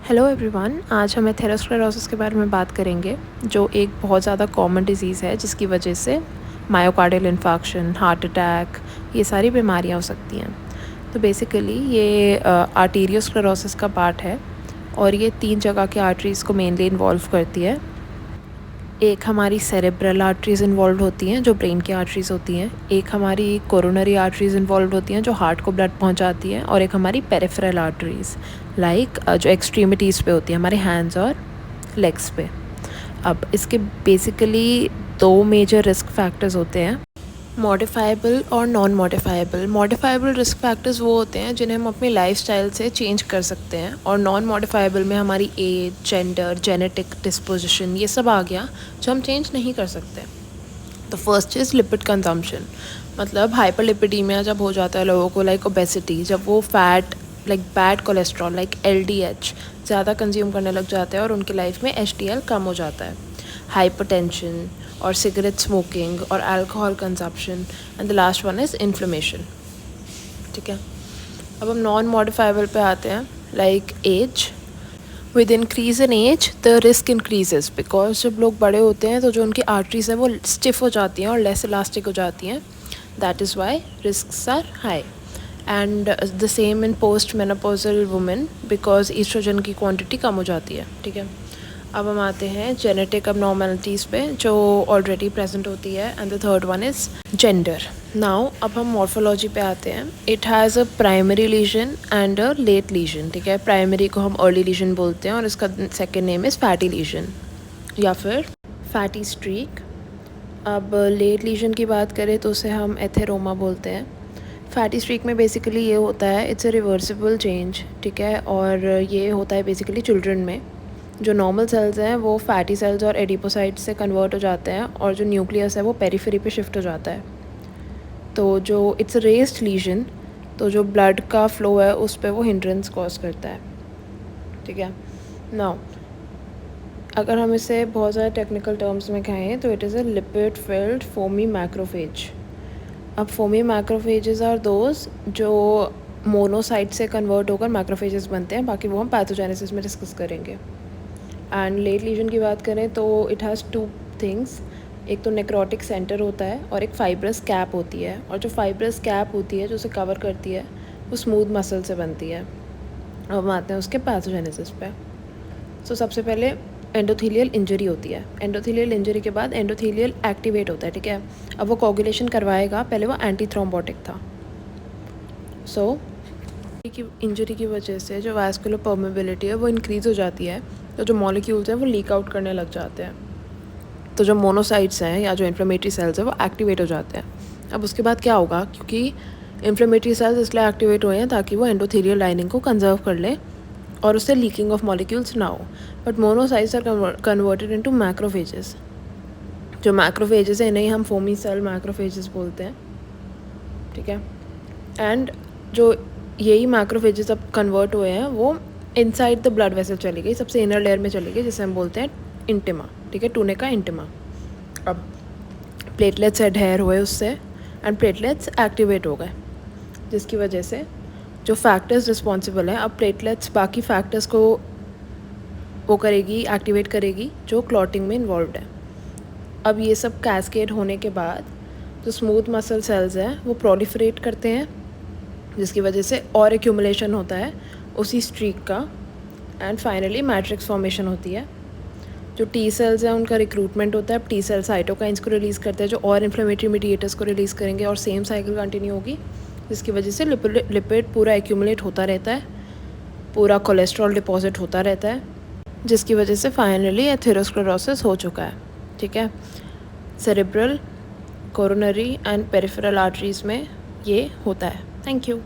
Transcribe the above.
Hello everyone, आज हम atherosclerosis के बारे में बात करेंगे, जो एक बहुत ज़्यादा कॉमन डिज़ीज़ है जिसकी वजह से मायोकार्डियल इन्फार्क्शन, हार्ट अटैक, ये सारी बीमारियां हो सकती हैं। तो बेसिकली ये आर्टीरियोस्क्लेरोसिस का पार्ट है और ये 3 जगह के आर्टरीज़ को मेनली इन्वॉल्व करती है। एक हमारी सेरेब्रल आर्टरीज़ इन्वॉल्व होती हैं जो ब्रेन की आर्टरीज़ होती हैं, एक हमारी कोरोनरी आर्टरीज़ इन्वॉल्व होती हैं जो हार्ट को ब्लड पहुंचाती हैं, और एक हमारी पेरिफेरल आर्टरीज़ जो एक्सट्रीमिटीज़ पे होती है हमारे हैंड्स और लेग्स पे। अब इसके बेसिकली 2 मेजर रिस्क फैक्टर्स होते हैं, मॉडिफाइबल और non modifiable. Modifiable risk factors वो होते हैं जिन्हें हम अपनी लाइफस्टाइल से चेंज कर सकते हैं, और नॉन मॉडिफाइबल में हमारी एज, जेंडर, जेनेटिक डिस्पोजिशन, ये सब आ गया जो हम चेंज नहीं कर सकते। तो फर्स्ट इज़ लिपिड कंजम्पशन, मतलब हाइपरलिपिडीमिया जब हो जाता है लोगों को, लाइक ओबेसिटी, जब वो fat like bad cholesterol like LDH ज़्यादा कंज्यूम करने लग जाते हैं और उनकी लाइफ में HDL कम हो जाता है। हाइपरटेंशन और सिगरेट स्मोकिंग और alcohol consumption, and the last one is inflammation. ठीक है, अब हम नॉन मॉडिफाइबल पे आते हैं, like age. With increase in age the risk increases, because जब लोग बड़े होते हैं तो जो उनकी आर्टरीज हैं वो स्टिफ हो जाती हैं और लेस इलास्टिक हो जाती हैं, that is why risk are high. And the same in post menopausal women, because oestrogen की क्वांटिटी कम हो जाती है। ठीक है, अब हम आते हैं जेनेटिक अबनॉर्मलिटीज़ पे जो ऑलरेडी प्रेजेंट होती है, and the third one is gender. Now अब हम मॉर्फोलॉजी पे आते हैं। It has a primary lesion and a late lesion. ठीक है, प्राइमरी को हम अर्ली लीजन बोलते हैं और इसका second name is fatty lesion या फिर फैटी स्ट्रीक। अब लेट लीजन की बात करें तो उसे हम एथेरोमा बोलते हैं। फैटी स्ट्रीक में बेसिकली ये होता है, इट्स अ रिवर्सिबल चेंज। ठीक है, और ये होता है बेसिकली चिल्ड्रन में। जो नॉर्मल सेल्स हैं वो फैटी सेल्स और एडिपोसाइट्स से कन्वर्ट हो जाते हैं, और जो न्यूक्लियस है वो पेरिफेरी पे शिफ्ट हो जाता है। तो जो इट्स रेस्ड लीजन, तो जो ब्लड का फ्लो है उस पर वो हिंड्रेंस कॉज करता है। ठीक है, नाउ अगर हम इसे बहुत ज़्यादा टेक्निकल टर्म्स में कहें तो it is a lipid field foamy macrophage. अब फोमी मैक्रोफेजेस आर दोज जो मोनोसाइट से कन्वर्ट होकर मैक्रोफेजेस बनते हैं, बाकी वो हम पैथोजेनेसिस में डिस्कस करेंगे। एंड लेट लीजन की बात करें तो इट हैज़ 2 थिंग्स, एक तो नेक्रोटिक सेंटर होता है और एक फाइब्रस कैप होती है, और जो फाइब्रस कैप होती है जो उसे कवर करती है वो स्मूथ मसल से बनती है। अब हम आते हैं उसके पैथोजेनेसिस पे। सो सबसे पहले एंडोथीलियल इंजरी होती है। एंडोथीलियल इंजरी के बाद एंडोथीलियल एक्टिवेट होता है। ठीक है, अब वो कोगुलेशन करवाएगा, पहले वो एंटी थ्रोम्बोटिक था। सो की इंजरी की वजह से जो वास्कुलर परमेबिलिटी है वो इंक्रीज़ हो जाती है, तो जो मॉलिक्यूल्स हैं वो लीक आउट करने लग जाते हैं। तो जो मोनोसाइट्स हैं या जो इन्फ्लेमेटरी सेल्स हैं वो एक्टिवेट हो जाते हैं। अब उसके बाद क्या होगा, क्योंकि इन्फ्लेमेटरी सेल्स इसलिए एक्टिवेट हुए हैं ताकि वो एंडोथेलियल लाइनिंग को कंजर्व कर ले और उससे लीकिंग ऑफ मॉलिक्यूल्स ना हो। But monocytes are converted into macrophages. जो मैक्रोफेजेस हैं इन्हें हम फोमी सेल मैक्रोफेजेस बोलते हैं। ठीक है, एंड जो यही मैक्रोफेजेस अब कन्वर्ट हुए हैं वो इनसाइड द ब्लड वेसल चली गई, सबसे इनर लेयर में चली गई, जिसे हम बोलते हैं इंटिमा। ठीक है, टूने का इंटिमा। अब प्लेटलेट्स एडहेयर हुए उससे एंड प्लेटलेट्स एक्टिवेट हो गए, जिसकी वजह से जो फैक्टर्स रिस्पॉन्सिबल हैं, अब प्लेटलेट्स बाकी फैक्टर्स को वो करेगी, एक्टिवेट करेगी जो क्लॉटिंग में इन्वॉल्व है। अब ये सब कैस्केड होने के बाद जो स्मूथ मसल सेल्स हैं वो प्रोलिफरेट करते हैं, जिसकी वजह से और एक्यूमुलेशन होता है उसी स्ट्रीक का, एंड फाइनली मैट्रिक्स फॉर्मेशन होती है। जो टी सेल्स हैं उनका रिक्रूटमेंट होता है। अब टी सेल साइटोकाइंस को रिलीज़ करते हैं जो और इन्फ्लेमेटरी मीडिएटर्स को रिलीज़ करेंगे, और सेम साइकिल कंटिन्यू होगी, जिसकी वजह से लिपिड पूरा एक्यूमुलेट होता रहता है, पूरा कोलेस्ट्रॉल डिपॉजिट होता रहता है, जिसकी वजह से फाइनली एथेरोस्क्लेरोसिस हो चुका है। ठीक है, cerebral, coronary and peripheral arteries में ये होता है। Thank you.